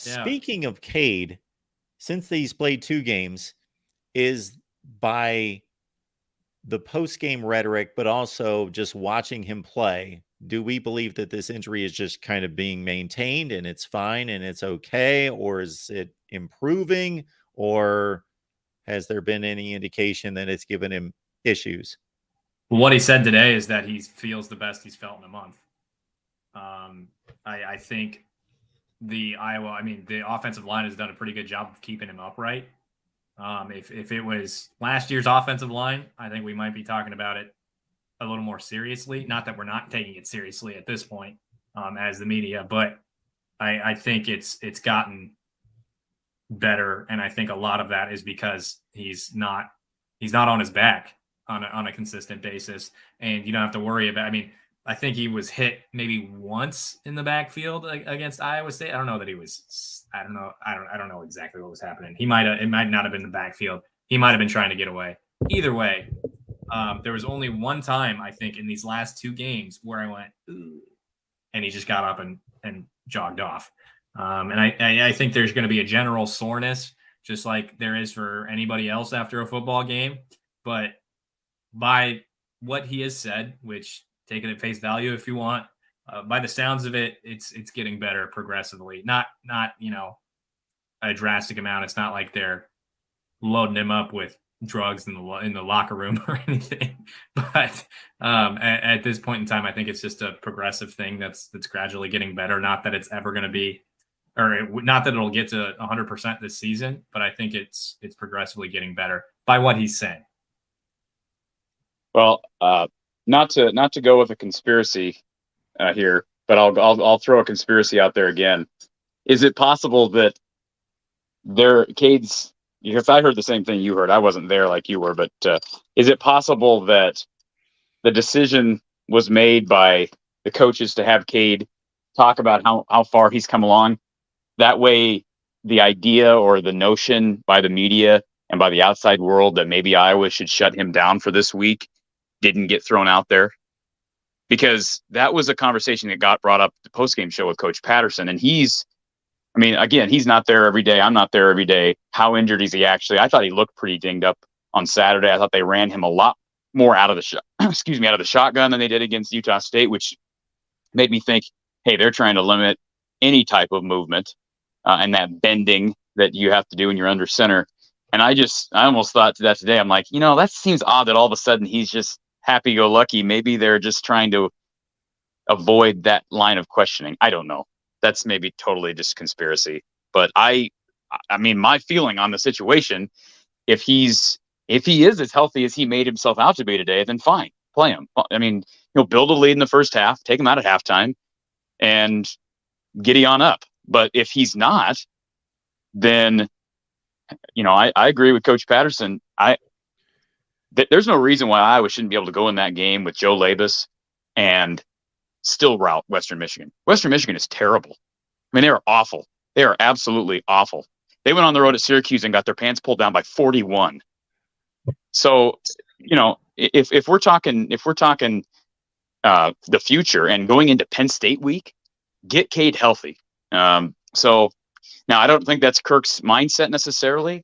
Yeah. Speaking of Cade, since he's played 2 games, is by the post-game rhetoric, but also just watching him play, do we believe that this injury is just kind of being maintained and it's fine and it's okay, or is it improving, or has there been any indication that it's given him issues? What he said today is that he feels the best he's felt in a month. I think the offensive line has done a pretty good job of keeping him upright. If it was last year's offensive line, I think we might be talking about it a little more seriously. Not that we're not taking it seriously at this point, as the media, but I think it's gotten better, and I think a lot of that is because he's not on his back on a consistent basis, and you don't have to worry about. I mean, I think he was hit maybe once in the backfield against Iowa State. I don't know that he was. I don't know. I don't know exactly what was happening. It might not have been the backfield. He might have been trying to get away. Either way, there was only one time I think in these last 2 games where I went, ooh, and he just got up and jogged off. And I think there's going to be a general soreness, just like there is for anybody else after a football game. But by what he has said, which take it at face value if you want, by the sounds of it, it's getting better progressively. Not a drastic amount. It's not like they're loading him up with drugs in the locker room or anything. But at this point in time, I think it's just a progressive thing that's gradually getting better. Not that it's ever going to be, not that it'll get to 100% this season, but I think it's progressively getting better by what he's saying. Well, not to go with a conspiracy here, but I'll throw a conspiracy out there again. Is it possible that Cade's? Because I heard the same thing you heard. I wasn't there like you were, but is it possible that the decision was made by the coaches to have Cade talk about how far he's come along? That way, the idea or the notion by the media and by the outside world that maybe Iowa should shut him down for this week didn't get thrown out there. Because that was a conversation that got brought up at the postgame show with Coach Patterson. And he's not there every day. I'm not there every day. How injured is he actually? I thought he looked pretty dinged up on Saturday. I thought they ran him a lot more out of the shotgun than they did against Utah State, which made me think, hey, they're trying to limit any type of movement and that bending that you have to do when you're under center. And I almost thought that today. I'm like, that seems odd that all of a sudden he's just happy-go-lucky. Maybe they're just trying to avoid that line of questioning. I don't know. That's maybe totally just conspiracy. But I mean, my feeling on the situation, if he is as healthy as he made himself out to be today, then fine, play him. I mean, build a lead in the first half, take him out at halftime, and giddy on up. But if he's not, then, I agree with Coach Patterson. There's no reason why Iowa shouldn't be able to go in that game with Joe Labus and still rout Western Michigan. Western Michigan is terrible. I mean, they are awful. They are absolutely awful. They went on the road at Syracuse and got their pants pulled down by 41. So, if we're talking the future and going into Penn State week, get Cade healthy. So now I don't think that's Kirk's mindset necessarily,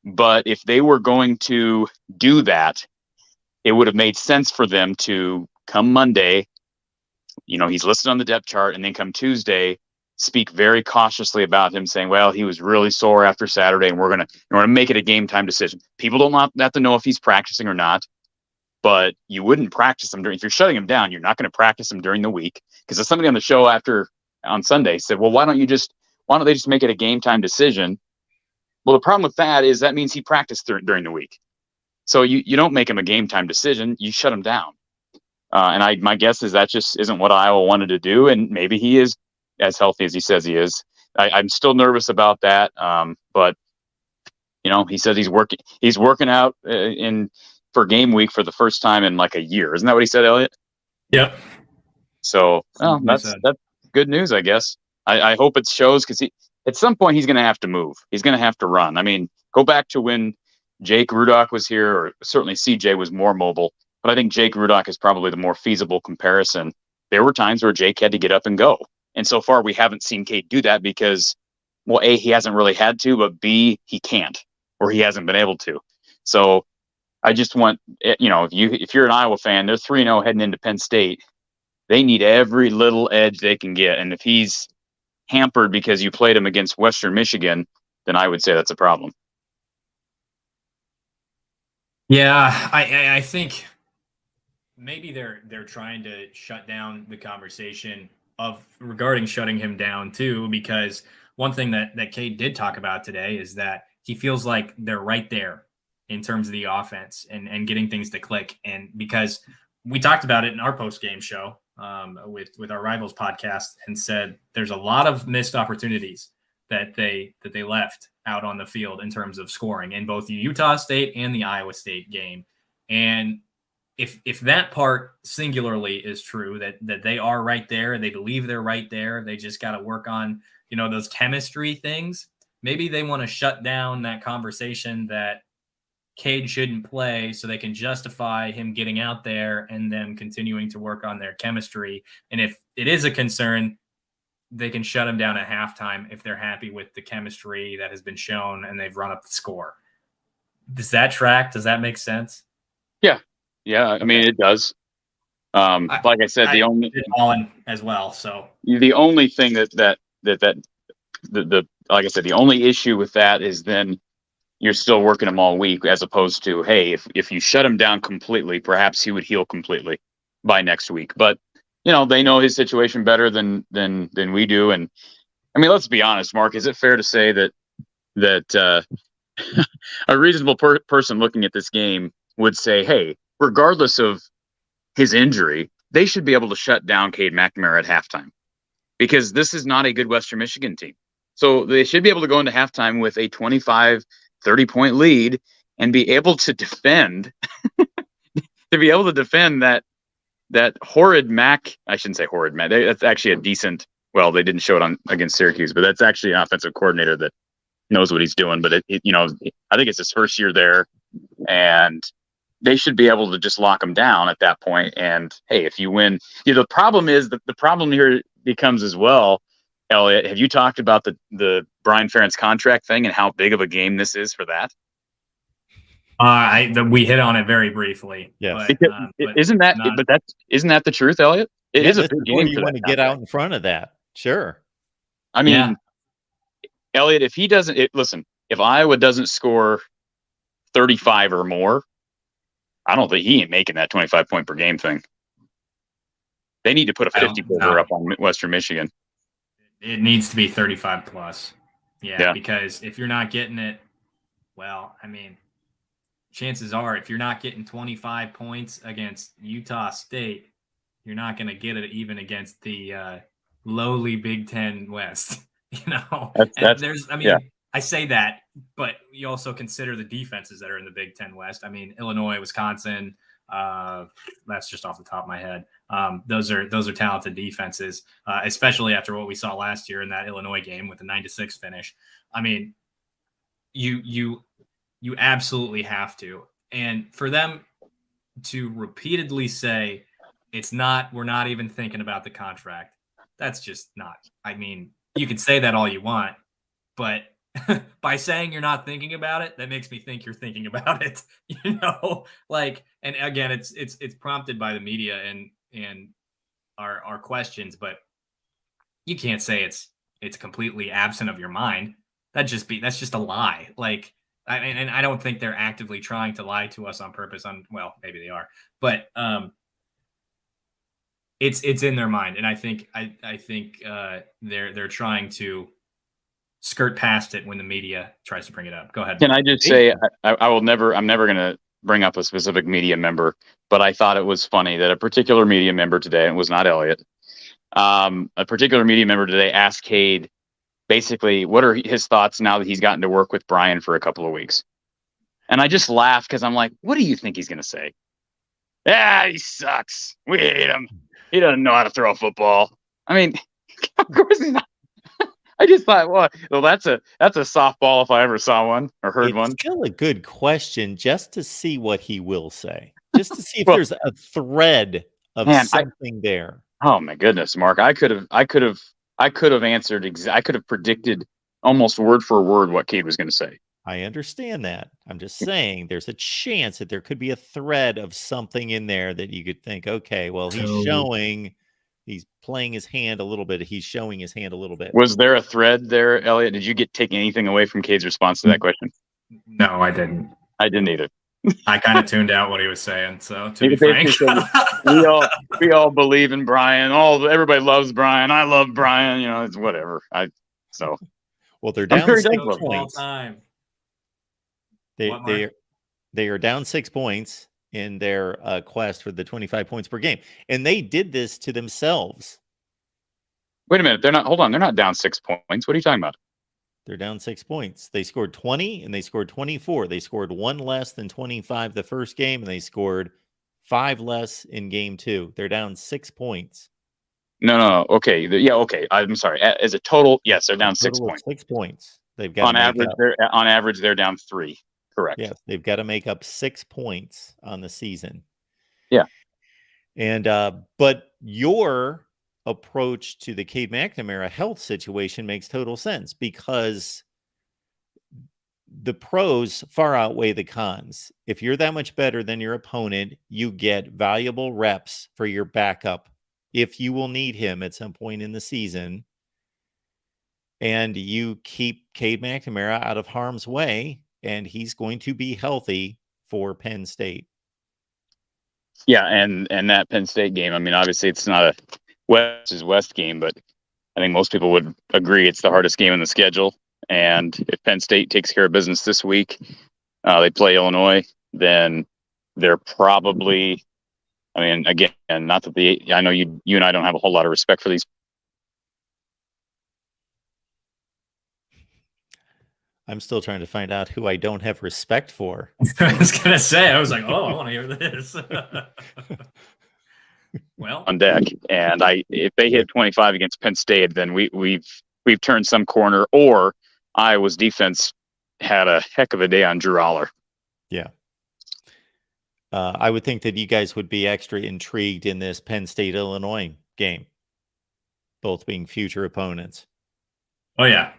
but if they were going to do that, it would have made sense for them to come Monday. He's listed on the depth chart, and then come Tuesday, speak very cautiously about him, saying, well, he was really sore after Saturday, and we're going to make it a game time decision. People don't have to know if he's practicing or not, but you wouldn't practice him if you're shutting him down, you're not going to practice him during the week. Because somebody on the show on Sunday said, well, why don't they just make it a game time decision? Well, the problem with that is that means he practiced during the week. So you don't make him a game time decision, you shut him down. And my guess is that just isn't what Iowa wanted to do. And maybe he is as healthy as he says he is. I'm still nervous about that. But he says he's working out for game week for the first time in like a year. Isn't that what he said, Elliot? Yep. So that's good news, I guess. I hope it shows, because at some point he's going to have to move. He's going to have to run. I mean, go back to when Jake Rudock was here, or certainly CJ was more mobile. But I think Jake Rudock is probably the more feasible comparison. There were times where Jake had to get up and go. And so far, we haven't seen Cade do that because well, A, he hasn't really had to, but B, he can't, or he hasn't been able to. So I just want, if you're an Iowa fan, they're 3-0 heading into Penn State. They need every little edge they can get. And if he's hampered because you played him against Western Michigan, then I would say that's a problem. Yeah, I think maybe they're trying to shut down the conversation regarding shutting him down too, because one thing that Cade did talk about today is that he feels like they're right there in terms of the offense and getting things to click. And because we talked about it in our post-game show with our Rivals podcast and said there's a lot of missed opportunities that they left out on the field in terms of scoring in both the Utah State and the Iowa State game. And if that part singularly is true, that they are right there, they believe they're right there, they just got to work on, those chemistry things. Maybe they want to shut down that conversation that Cade shouldn't play so they can justify him getting out there and them continuing to work on their chemistry. And if it is a concern, they can shut him down at halftime if they're happy with the chemistry that has been shown and they've run up the score. Does that track? Does that make sense? Yeah. Yeah. I mean, it does. Like I said, the only as well. So the only thing that like I said, the only issue with that is then you're still working him all week, as opposed to, hey, if you shut him down completely, perhaps he would heal completely by next week. But they know his situation better than we do. And I mean, let's be honest, Mark, is it fair to say that a reasonable person looking at this game would say, hey, regardless of his injury, they should be able to shut down Cade McNamara at halftime, because this is not a good Western Michigan team. So they should be able to go into halftime with a 25, 30-point lead and be able to defend that horrid Mac. I shouldn't say horrid Mac. That's actually a decent. Well, they didn't show it against Syracuse, but that's actually an offensive coordinator that knows what he's doing. But I think it's his first year there, and they should be able to just lock him down at that point. And hey, if you win, the problem is that the problem here becomes as well. Elliot, have you talked about the Brian Ferentz contract thing and how big of a game this is for that? We hit on it very briefly. Yes. Isn't that the truth, Elliot? It is a big game. You want to get out in front of that. Sure. I mean, Elliot, if he doesn't, listen, if Iowa doesn't score 35 or more, I don't think he ain't making that 25-point per game thing. They need to put a 50-footer up on Western Michigan. It needs to be 35 plus. Yeah, because if you're not getting it, well, I mean, chances are if you're not getting 25 points against Utah State, you're not going to get it even against the lowly Big Ten West. I say that, but you also consider the defenses that are in the Big Ten West. I mean, Illinois, Wisconsin, that's just off the top of my head. Those are talented defenses, especially after what we saw last year in that Illinois game with the 9-6 finish. I mean, you absolutely have to. And for them to repeatedly say we're not even thinking about the contract, that's just not. I mean, you can say that all you want, but by saying you're not thinking about it, that makes me think you're thinking about it. And again, it's prompted by the media and our questions, but you can't say it's completely absent of your mind. That's just a lie. I don't think they're actively trying to lie to us on purpose. Well, maybe they are, but it's in their mind, and I think they're trying to skirt past it when the media tries to bring it up. Go ahead. Can I just say I'm never going to bring up a specific media member, but I thought it was funny that a particular media member today, and it was not Elliot, a particular media member today asked Cade basically what are his thoughts now that he's gotten to work with Brian for a couple of weeks. And I just laughed because I'm like, what do you think he's going to say? Yeah, he sucks. We hate him. He doesn't know how to throw a football. I mean, of course he's not. I just thought, well, that's a softball if I ever saw one or heard one. It's still a good question just to see what he will say, just to see if there's a thread of something there. Oh my goodness, Mark! I could have answered. I could have predicted almost word for word what Cade was going to say. I understand that. I'm just saying there's a chance that there could be a thread of something in there that you could think, okay, well, he's playing his hand a little bit. He's showing his hand a little bit. Was there a thread there, Elliot? Did you take anything away from Cade's response to that question? No, I didn't. I didn't either. I kind of tuned out what he was saying. So to be frank, we all believe in Brian. Everybody loves Brian. I love Brian. You know, it's whatever. Well, they're down 6 thankful. points. They are down 6 points in their quest for the 25 points per game, and they did this to themselves. Wait a minute. They're not down 6 points. What are you talking about? They're down 6 points. They scored 20 and they scored 24. They scored 1 less than 25 the first game, and they scored 5 less in game 2. They're down 6 points. No. Okay. Yeah. Okay. I'm sorry. As a total, yes, they're down 6 points. 6 points. They've got on average. They're down 3. Correct. Yes, they've got to make up 6 points on the season. Yeah. And but your approach to the Cade McNamara health situation makes total sense, because the pros far outweigh the cons. If you're that much better than your opponent, you get valuable reps for your backup if you will need him at some point in the season. And you keep Cade McNamara out of harm's way, and he's going to be healthy for Penn State. Yeah, and that Penn State game, I mean, obviously it's not a West game, but I think most people would agree it's the hardest game in the schedule. And if Penn State takes care of business this week, they play Illinois, then they're probably, I mean, again, not that I know you and I don't have a whole lot of respect for these. I'm still trying to find out who I don't have respect for. I was gonna say, I was like, oh, I want to hear this. Well, on deck, and if they hit 25 against Penn State, then we've turned some corner, or Iowa's defense had a heck of a day on Drew Aller. Yeah. I would think that you guys would be extra intrigued in this Penn State-Illinois game, both being future opponents. Oh, yeah.